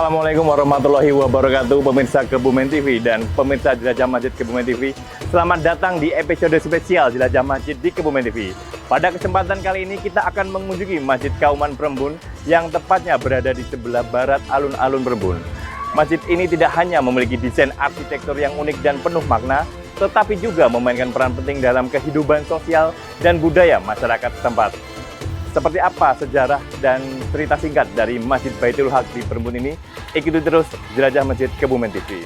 Assalamualaikum warahmatullahi wabarakatuh, pemirsa Kebumen TV dan pemirsa Jelajah Masjid Kebumen TV. Selamat datang di episode spesial Jelajah Masjid di Kebumen TV. Pada kesempatan kali ini kita akan mengunjungi Masjid Kauman Perembun yang tepatnya berada di sebelah barat alun-alun Perembun. Masjid ini tidak hanya memiliki desain arsitektur yang unik dan penuh makna, tetapi juga memainkan peran penting dalam kehidupan sosial dan budaya masyarakat setempat. Seperti apa sejarah dan cerita singkat dari Masjid Baitul Haq di Perembun ini? Ikuti terus Jelajah Masjid Kebumen TV.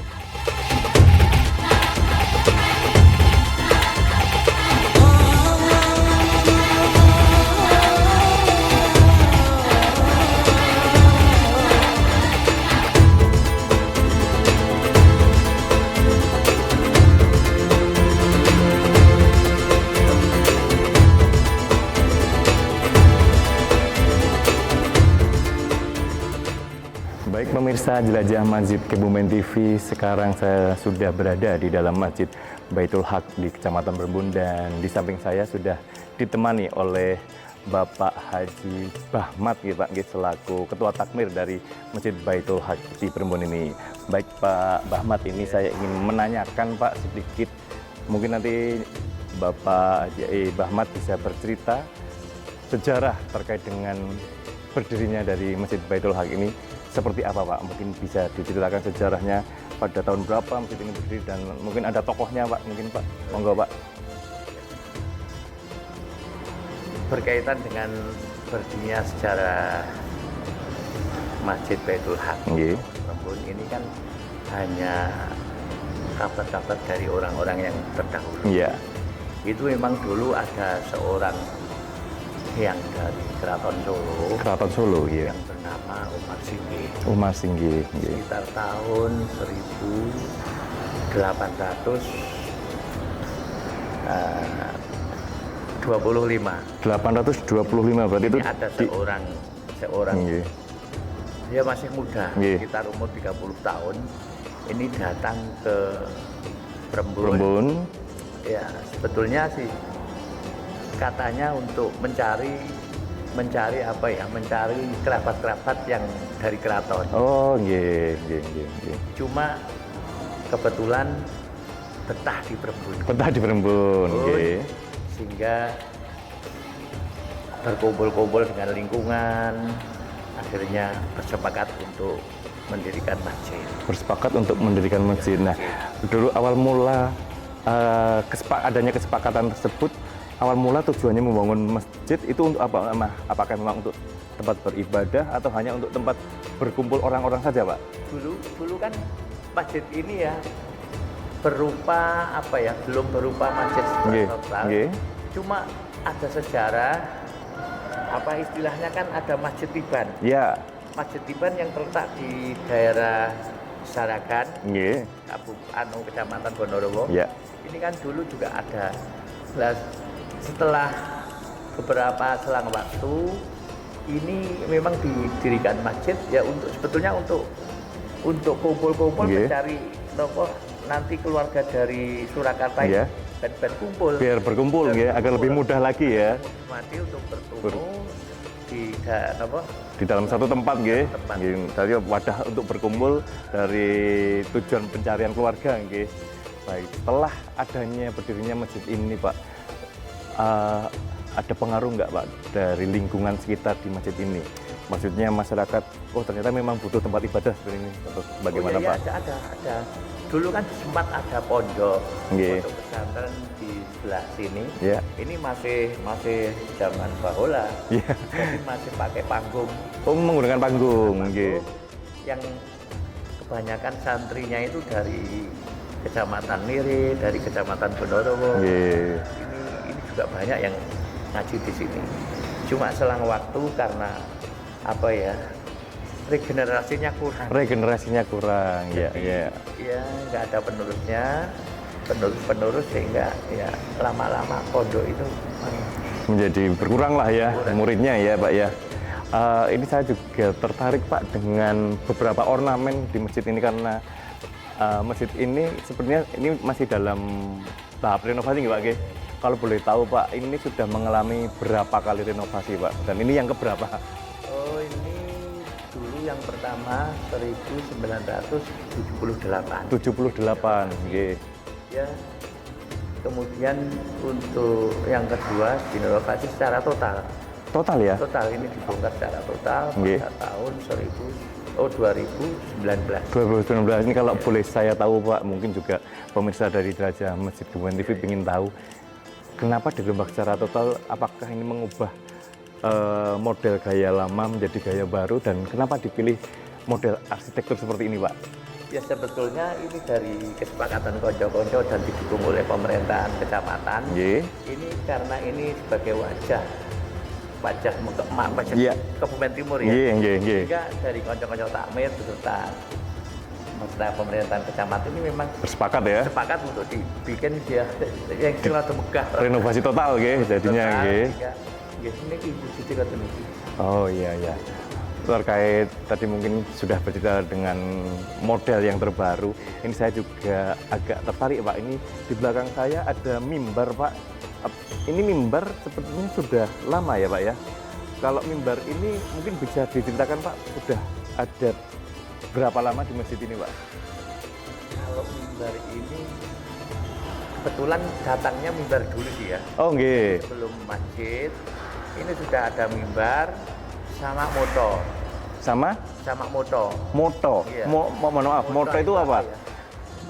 Baik pemirsa Jelajah Masjid Kebumen TV, sekarang saya sudah berada di dalam Masjid Baitul Haq di Kecamatan Perembun dan di samping saya sudah ditemani oleh Bapak Haji Bahmat ya Pak, selaku Ketua Takmir dari Masjid Baitul Haq di Perembun ini. Baik Pak Bahmat, ini saya ingin menanyakan Pak sedikit, mungkin nanti Bapak Haji Bahmat bisa bercerita sejarah terkait dengan berdirinya dari Masjid Baitul Haq ini. Seperti apa Pak? Mungkin bisa diceritakan sejarahnya, pada tahun berapa masjid ini berdiri dan mungkin ada tokohnya Pak, mungkin Pak. Monggo Pak. Berkaitan dengan berdirinya sejarah Masjid Baitul Haq Perembun ini kan hanya kabar-kabar dari orang-orang yang terdahulu. Iya. Itu memang dulu ada seorang yang dari Keraton Solo. Keraton Solo, iya. Yang bernama Umar Singgi. Umar Singgi. Sekitar tahun 825 berarti itu ada seorang dia masih muda, sekitar umur 30 tahun. Ini datang ke Perembun. Ya, sebetulnya sih katanya untuk mencari kerabat-kerabat yang dari keraton. Oh, nggih. Cuma kebetulan betah di Perembun. Betah di Perembun, nggih. Sehingga berkumpul-kumpul dengan lingkungan, akhirnya bersepakat untuk mendirikan masjid. Bersepakat untuk mendirikan masjid. Nah, dulu awal mula adanya kesepakatan tersebut, awal mula tujuannya membangun masjid itu untuk apa? Apakah memang untuk tempat beribadah atau hanya untuk tempat berkumpul orang-orang saja, Pak? Dulu kan masjid ini ya berupa belum berupa masjid total. Cuma ada sejarah, istilahnya kan ada Masjid Tiban. Iya. Masjid Tiban yang terletak di daerah Sarakan, Kecamatan Ponorogo. Iya. Ini kan dulu juga ada. Setelah beberapa selang waktu ini memang didirikan masjid ya sebetulnya untuk kumpul-kumpul mencari tokoh nanti keluarga dari Surakarta ini dan kumpul. Biar berkumpul ya, agar lebih mudah lagi ya. Mati untuk bertemu di dalam satu tempat nggih. Dari wadah untuk berkumpul dari tujuan pencarian keluarga nggih. Baik, setelah adanya berdirinya masjid ini Pak, ada pengaruh nggak Pak dari lingkungan sekitar di masjid ini? Maksudnya masyarakat, ternyata memang butuh tempat ibadah seperti ini, atau bagaimana Pak? Ada. Dulu kan sempat ada pondok pesantren di sebelah sini. Ini masih zaman Bahola, jadi masih pakai panggung. Menggunakan panggung. Yang kebanyakan santrinya itu dari Kecamatan Miri, dari Kecamatan Ponorogo. Ini juga banyak yang ngaji di sini. Cuma selang waktu karena regenerasinya kurang. Ya, nggak ada penerus sehingga ya lama-lama pondok itu menjadi berkurang lah ya muridnya ya Pak ya. Ini saya juga tertarik Pak dengan beberapa ornamen di masjid ini karena masjid ini sebenarnya ini masih dalam tahap renovasi nggak Pak? Kalau boleh tahu Pak, ini sudah mengalami berapa kali renovasi Pak? Dan ini yang keberapa? Oh, ini dulu yang pertama 1978. 78, nggih. Ya. Kemudian untuk yang kedua direnovasi secara total. Total ya? Total ini dibongkar secara total Nggih. pada tahun 2019. 2019 ini kalau boleh saya tahu Pak, mungkin juga pemirsa dari Jelajah Masjid Kebumen TV ingin tahu kenapa dirombak secara total, apakah ini mengubah model gaya lama menjadi gaya baru dan kenapa dipilih model arsitektur seperti ini Pak? Ya sebetulnya ini dari kesepakatan konco-konco dan didukung oleh pemerintahan kecamatan. Nggih. Ini karena ini sebagai wajah Iya. Kebumen Timur ya. Nggih. Sehingga dari konco-konco takmir beserta pemerintahan kecamatan ini memang Bersepakat ya? sepakat untuk dibikin dia yang rada megah. Renovasi total nggih jadinya nggih. Ya ini ibu sisi kata niki. Oh iya. Terkait tadi mungkin sudah bercerita dengan model yang terbaru. Ini saya juga agak tertarik Pak. Ini di belakang saya ada mimbar Pak. Ini mimbar sepertinya sudah lama ya Pak ya. Kalau mimbar ini mungkin bisa diceritakan Pak, sudah ada berapa lama di masjid ini Pak? Kalau mimbar ini kebetulan datangnya mimbar dulu sih ya. Oh nggih. Sebelum masjid ini sudah ada mimbar sama moto. Sama moto. Iya. Mohon maaf, moto itu apa? ya?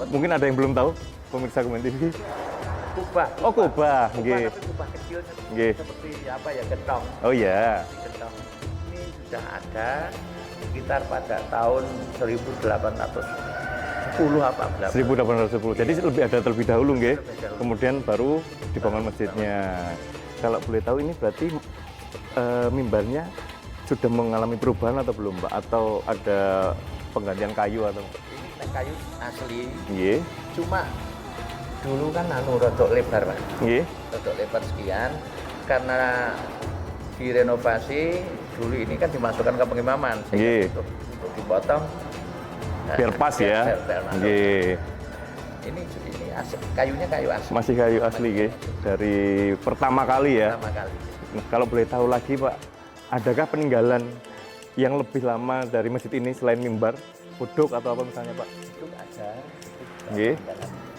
Mungkin ada yang belum tahu pemirsa Kebumen TV. Kubah. Oh kubah, nggih. Tapi kubah kecil Nggih. seperti apa ya, gentong. Oh iya. Gentong. Ini sudah ada sekitar pada tahun 1810 apa berapa? 1810. Jadi lebih ada terlebih dahulu nggih. Lebih dahulu. Kemudian baru dibangun masjidnya. Kalau boleh tahu ini berarti mimbarnya sudah mengalami perubahan atau belum Pak? Atau ada penggantian kayu atau? Ini kayu asli. Nggih. Cuma dulu kan rodok lebar Pak. Nggih. Rodok lebar sekian karena direnovasi dulu ini kan dimasukkan ke pengimaman Nggih. untuk dipotong Biar pas ya. biar masuk. Nggih. Ini kayunya kayu asli. Masih kayu asli nggih. Dari pertama kali ya. Pertama kali. Nah, kalau boleh tahu lagi Pak, adakah peninggalan yang lebih lama dari masjid ini selain mimbar, puduk atau apa misalnya Pak? Itu ada. Nggih.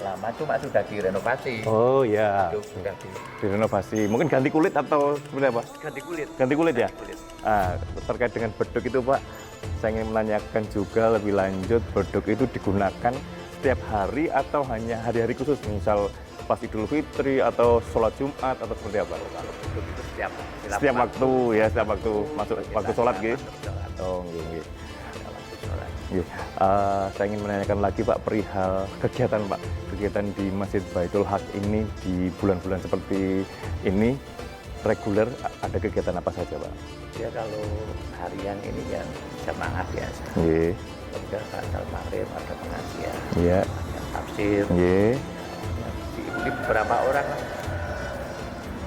Lama cuma sudah direnovasi. Oh ya, Itu sudah direnovasi. Mungkin ganti kulit atau seperti apa? ganti kulit. Ganti kulit ya? Kulit. Terkait dengan beduk itu Pak, saya ingin menanyakan juga lebih lanjut, beduk itu digunakan setiap hari atau hanya hari-hari khusus, misal pas Idul Fitri atau sholat Jumat atau seperti apa? Kalau beduk itu setiap Waktu ya, setiap waktu masuk waktu sholat gitu. Sholat. Oh, nggih. Waktu sholat. Nggih. Saya ingin menanyakan lagi Pak perihal kegiatan Pak, kegiatan di Masjid Baitul Haq ini di bulan-bulan seperti ini reguler ada kegiatan apa saja Pak? Ya kalau harian ini ya jamaah biasa. Nggih. Kemudian batal maghrib ada pengajian, Iya. ada tafsir, Nggih. ya, diikuti beberapa orang.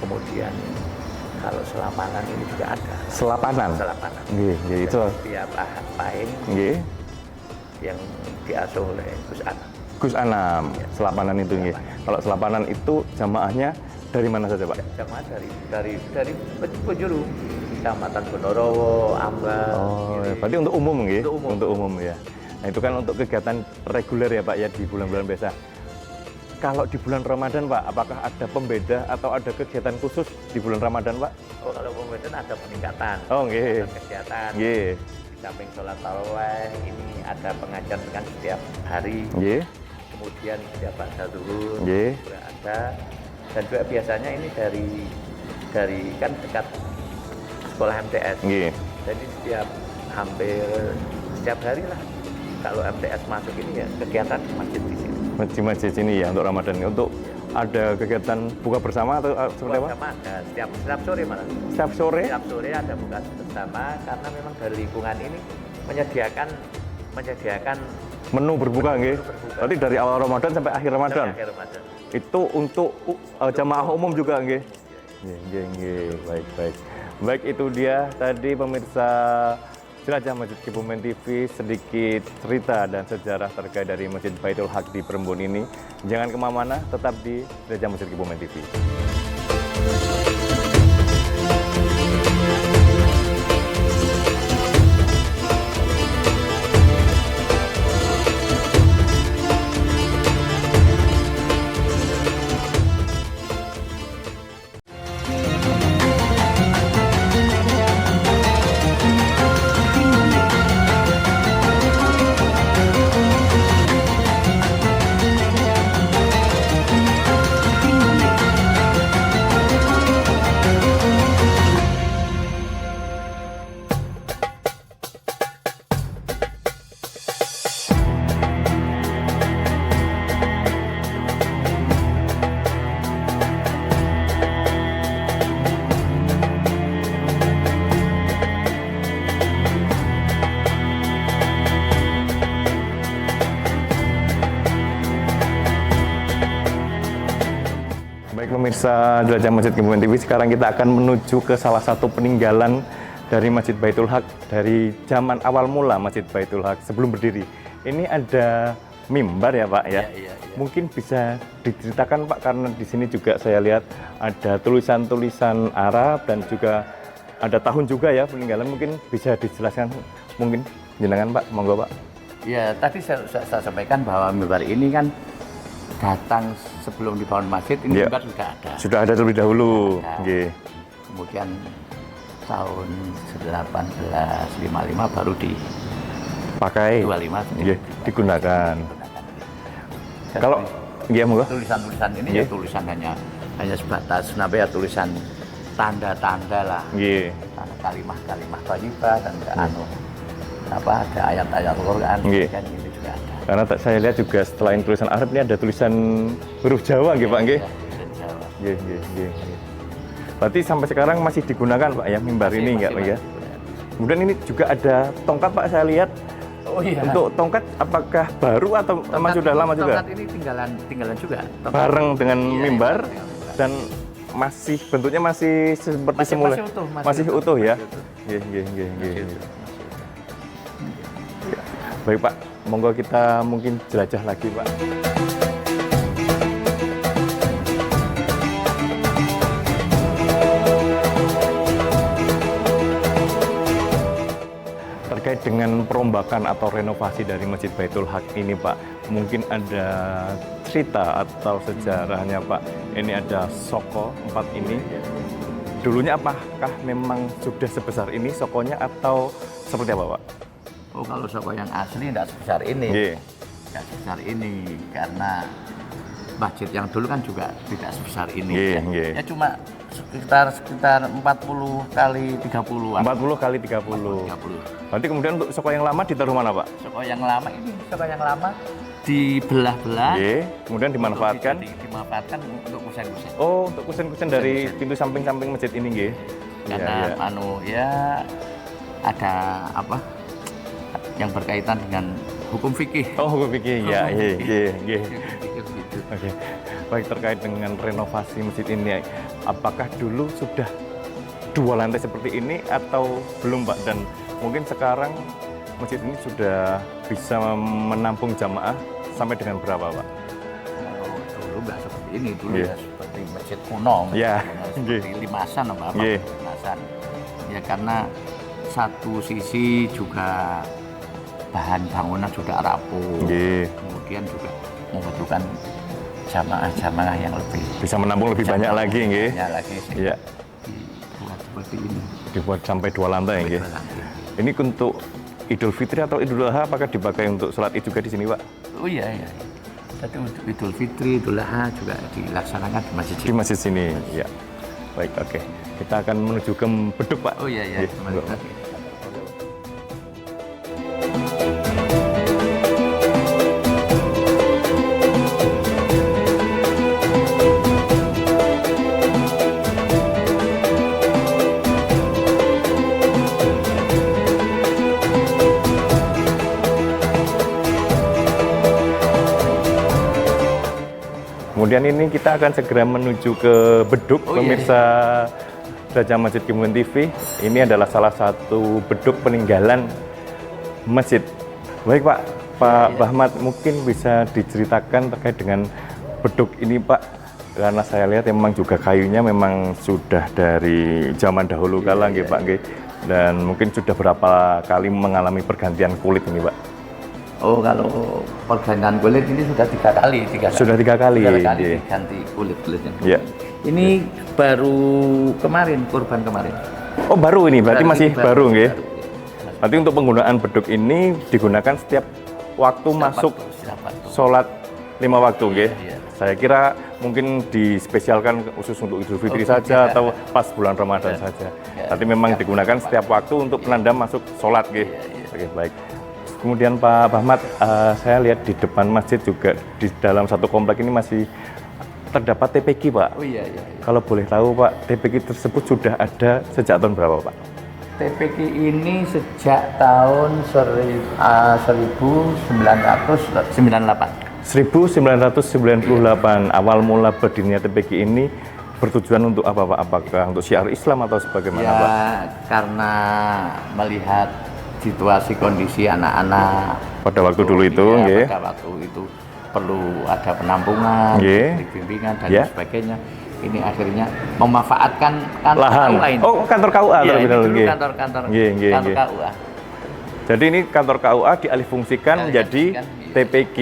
Kemudian kalau selamanan ini juga ada. Selapanan. Selapanan. Nggih, nggih itu. Tiap ahad paing Nggih. yang diasuh oleh Gus Anam. Gus Anam, selapanan itu nggih. Kalau selapanan itu jamaahnya dari mana saja Pak? Jamaah dari penjuru, Kecamatan Bonorowo, Ambal. Oh, Giri. berarti untuk umum nggih? Untuk umum. Untuk umum ya. Nah, itu kan untuk kegiatan reguler ya Pak ya di bulan-bulan biasa. Kalau di bulan Ramadan Pak, apakah ada pembeda atau ada kegiatan khusus di bulan Ramadan Pak? Oh, kalau pemerintah ada peningkatan. Oh, nggih. Ada kegiatan. Nggih. Di samping sholat tarawih ini ada pengajian kan setiap hari. Nggih. Kemudian setiap pada zuhur Nggih. juga ada. Dan juga biasanya ini dari kan dekat sekolah MTS. Nggih. Jadi hampir setiap hari lah. Kalau MTS masuk ini ya kegiatan masjid di sini. Masjid sini ya untuk Ramadan. Untuk ada kegiatan buka bersama atau seperti apa? Sama ada setiap sore malah. Setiap sore? Setiap sore ada buka bersama karena memang dari lingkungan ini menyediakan Menu berbuka nggih. berbuka. Berarti dari awal Ramadan sampai akhir Ramadan. akhir Ramadan. Itu untuk jamaah umum juga nggih. Nggih. Baik. Baik, itu dia tadi pemirsa Jelajah Masjid Kebumen TV, sedikit cerita dan sejarah terkait dari Masjid Baitul Haq di Perembun ini. Jangan kemana-mana, tetap di Jelajah Masjid Kebumen TV. pemirsa Jelajah Masjid Kebumen TV, sekarang kita akan menuju ke salah satu peninggalan dari Masjid Baitul Haq dari zaman awal mula Masjid Baitul Haq sebelum berdiri. Ini ada mimbar ya Pak ya? Iya. Mungkin bisa diceritakan Pak, karena di sini juga saya lihat ada tulisan-tulisan Arab dan juga ada tahun juga ya peninggalan. Mungkin bisa dijelaskan mungkin jenengan Pak, monggo Pak. Ya, tadi saya sampaikan bahwa mimbar ini kan datang sebelum dibangun masjid, ini Ya. mimbar sudah ada. Sudah ada terlebih dahulu. Ada. Nggih. Kemudian tahun 1855 baru di Pakai. 25 Nggih, digunakan. Dan Kalau nggih monggo. tulisan-tulisan ini Nggih. ya tulisan hanya sebatas ya tulisan tanda-tanda lah. Nggih. Kalimah-kalimah thayyibah dan ada ayat-ayat Al-Qur'an Nggih. kan ini juga ada. Karena saya lihat juga selain tulisan Arab ini ada tulisan huruf Jawa nggih Pak nggih. Ya, dan Jawa. Nggih. Berarti sampai sekarang masih digunakan Pak ya mimbar ini enggak Pak ya? Kemudian ini juga ada tongkat Pak, saya lihat. Oh iya. Untuk tongkat apakah baru atau memang sudah lama juga? Tongkat ini tinggalan juga. Tongkat. Bareng dengan Iya, mimbar iya, iya. dan masih bentuknya masih seperti Masih semula. utuh, Masih utuh ya. masih utuh. Nggih. Masih utuh. Baik Pak, monggo kita mungkin jelajah lagi Pak. Terkait dengan perombakan atau renovasi dari Masjid Baitul Haq ini Pak, mungkin ada cerita atau sejarahnya Pak. Ini ada soko 4 ini. Dulunya apakah memang sudah sebesar ini sokonya atau seperti apa Pak? Oh, kalau soko yang asli tidak sebesar ini. Nggih. Tidak sebesar ini karena masjid yang dulu kan juga tidak sebesar ini. Nggih, Ya. nggih. Ya cuma sekitar 40 kali 30-an. 40 kali 30. 30. Berarti kemudian untuk soko yang lama ditaruh mana Pak? Soko yang lama ini, soko yang lama dibelah-belah. Nggih. Kemudian dimanfaatkan. Dimanfaatkan untuk kusen-kusen. Oh, untuk kusen-kusen dari Kusen-kusen. pintu samping-samping masjid ini nggih. Karena ya ada apa yang berkaitan dengan hukum fikih. Oh, hukum fikih. Ya, Hukum fikih. nggih. Fikih begitu. Oke. Baik, terkait dengan renovasi masjid ini, apakah dulu sudah 2 lantai seperti ini atau belum Pak? Dan mungkin sekarang masjid ini sudah bisa menampung jamaah sampai dengan berapa Pak? Kalau dulu nggak seperti ini, dulu Nggih. ya seperti masjid kuno, Ya, seperti limasan apa Nggih. limasan. Ya karena satu sisi juga bahan bangunan sudah rapuh, Nggih. kemudian juga membutuhkan jamaah-jamaah yang lebih Bisa menampung lebih banyak lagi nggih. banyak lagi sehingga Iya, dibuat seperti ini. dibuat sampai 2 lantai nggih. Lagi. Ini untuk Idul Fitri atau Idul Adha apakah dipakai untuk sholat Id juga di sini Pak? Oh iya. Jadi untuk Idul Fitri, Idul Adha juga dilaksanakan di masjid. Di masjid sini, ya. Baik, oke. Kita akan menuju ke beduk Pak. Oh iya. Nggih, monggo. Oke. Kemudian ini kita akan segera menuju ke beduk, Oh, iya, pemirsa Jelajah Masjid Kebumen TV. Ini adalah salah satu beduk peninggalan masjid. Baik Pak, Pak Iya. Bahmat mungkin bisa diceritakan terkait dengan beduk ini Pak. Karena saya lihat memang juga kayunya memang sudah dari zaman dahulu kala nggih Pak nggih. Dan mungkin sudah berapa kali mengalami pergantian kulit ini Pak. Oh, kalau pergantian kulit ini sudah 3 kali, 3 kali. Sudah 3 kali. 3 kali Nggih. diganti kulitnya. Iya. Ini baru kemarin, kurban kemarin. Oh baru ini, berarti masih baru nggih. baru. Berarti untuk penggunaan beduk ini digunakan setiap waktu masuk Setiap waktu. sholat 5 waktu nggih. Iya. Saya kira mungkin dispesialkan khusus untuk Idul Fitri Oh, saja iya. atau pas bulan Ramadan Iya. saja. Iya. Tapi memang Iya. digunakan setiap waktu untuk penanda masuk sholat nggih. Iya. Oke, baik. Kemudian Pak Bahmat, saya lihat di depan masjid juga di dalam satu komplek ini masih terdapat TPG Pak. Oh iya. Kalau boleh tahu Pak, TPG tersebut sudah ada sejak tahun berapa Pak? TPG ini sejak tahun 1998. 1998 awal mula berdirinya TPG ini bertujuan untuk apa Pak? Apakah untuk syiar Islam atau sebagaimana Ya Pak? karena melihat situasi kondisi anak-anak Pada waktu dulu itu, ya, nggih. pada waktu itu perlu ada penampungan, Nggih. bimbingan dan Ya. sebagainya. Ini akhirnya memanfaatkan kantor Lahan. KUA ini. Oh, kantor KUA Iya, terlebih ini dahulu, dulu nggih. kantor Nggih, nggih, kantor nggih. KUA. Jadi ini kantor KUA dialihfungsikan menjadi Dialihfungsikan, iya. TPQ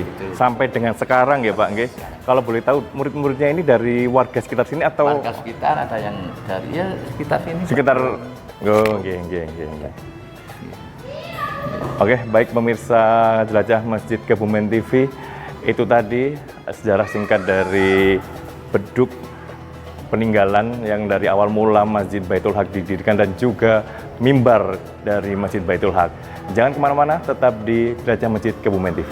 Betul. sampai dengan sekarang ya Pak, nggih. Kalau boleh tahu murid-muridnya ini dari warga sekitar sini atau Warga sekitar ada yang dari ya sekitar sini. Pak. sekitar oh, nggih, nggih, nggih, nggih. Oke, baik pemirsa Jelajah Masjid Kebumen TV, itu tadi sejarah singkat dari beduk peninggalan yang dari awal mula Masjid Baitul Haq didirikan dan juga mimbar dari Masjid Baitul Haq. Jangan kemana-mana, tetap di Jelajah Masjid Kebumen TV.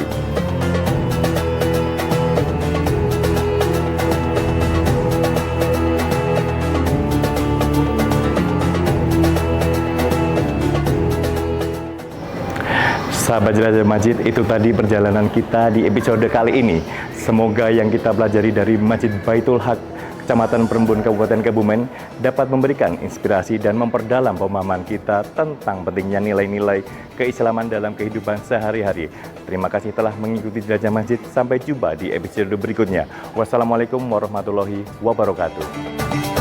Sahabat Jelajah Masjid, itu tadi perjalanan kita di episode kali ini. Semoga yang kita pelajari dari Masjid Baitul Haq, Kecamatan Perembun, Kabupaten Kebumen, dapat memberikan inspirasi dan memperdalam pemahaman kita tentang pentingnya nilai-nilai keislaman dalam kehidupan sehari-hari. Terima kasih telah mengikuti Jelajah Masjid. Sampai jumpa di episode berikutnya. Wassalamualaikum warahmatullahi wabarakatuh.